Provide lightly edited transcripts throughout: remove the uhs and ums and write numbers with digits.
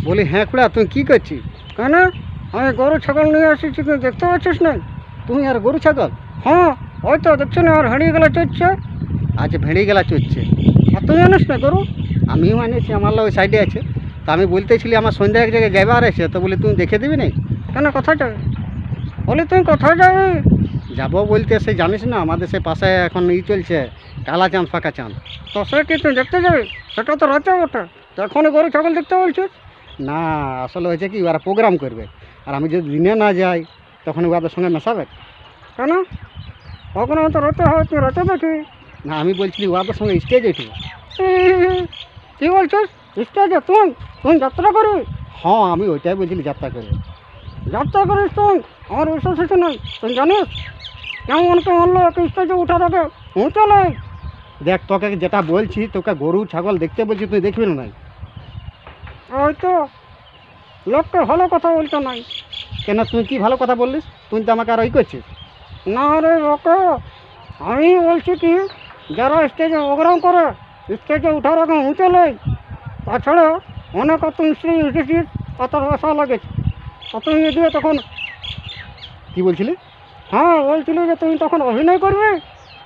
বলি হ্যাঁ খুড়া তুই কী করছিস? কেন আমি গরু ছাগল নিয়ে আসিছি, তুই দেখতে পাচ্ছিস না? তুমি আর গরু ছাগল? হ্যাঁ ওই তো দেখছো না, আর ভেড়িয়ে গেলা চড়ছে। আচ্ছা ভেড়িয়ে গেলা চড়ছে, আর তুই জানিস না গরু? আমিও আনিছি, আমার ওই সাইডে আছে। তা আমি বলতেছিলি আমার সন্ধ্যা এক জায়গায় যাইবার আছে, তো বলি তুই দেখে দিবি না? কেন কোথায় যাবে? বলি তুই কোথায় যাবি? যাবো বলতে সে জানিস না, আমাদের সে পাশে এখন চলছে কালা চাঁদ ফাঁকা চাঁদ, তো সে কি তুই দেখতে যাবি? সেটা তো রাতে ওঠে, তো এখনই গরু ছাগল দেখতে বলছিস? না আসলে হয়েছে কি, ওরা প্রোগ্রাম করবে, আর আমি যদি দিনে না যাই তখন ওদের সঙ্গে মেশাবে। কেন প্রোগ্রাম তো রাতে হয়, তুই রাতে দেখি? না আমি বলছি ওদের সঙ্গে স্টেজে উঠবো। কী বলছিস স্টেজে? তুই তুই যাত্রা করবি? হ্যাঁ আমি ওইটাই বলছিলি, যাত্রা করবি। যাত্রা করিস তুই? আমার বিশ্বাস হচ্ছে না। তুই জানিস কেমন কেমন লোক স্টেজে উঠার আগে চলে? দেখ তোকে যেটা বলছি, তোকে গরু ছাগল দেখতে বলছি, তুই দেখবি না? ওই তো লোককে ভালো কথা বলতো নাই। কেন তুই কি ভালো কথা বললিস? তুই তো আমাকে আর ওই করছিস। না রে ওকে আমি বলছি কি, যারা স্টেজে প্রোগ্রাম করে স্টেজে উঠার আগে চলে। তাছাড়া অনেক অত স্টেজে উঠেছিস, অত রসা লাগেছে, অত দিয়ে তখন কি বলছিলি? হ্যাঁ বলছিলি যে তুমি তখন অভিনয় করবে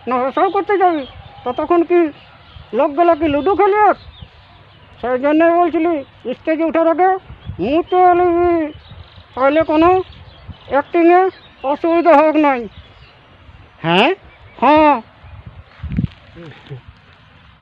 না রসাও করতে যাবি, তো তখন কি লোকগুলো কি লুডো খেলবে? সেই জন্যই বলছিলি স্টেজে ওঠার আগে মুহূর্তে নিবি, তাহলে কোনো অ্যাক্টিংয়ে অসুবিধা হোক নাই। হ্যাঁ হ্যাঁ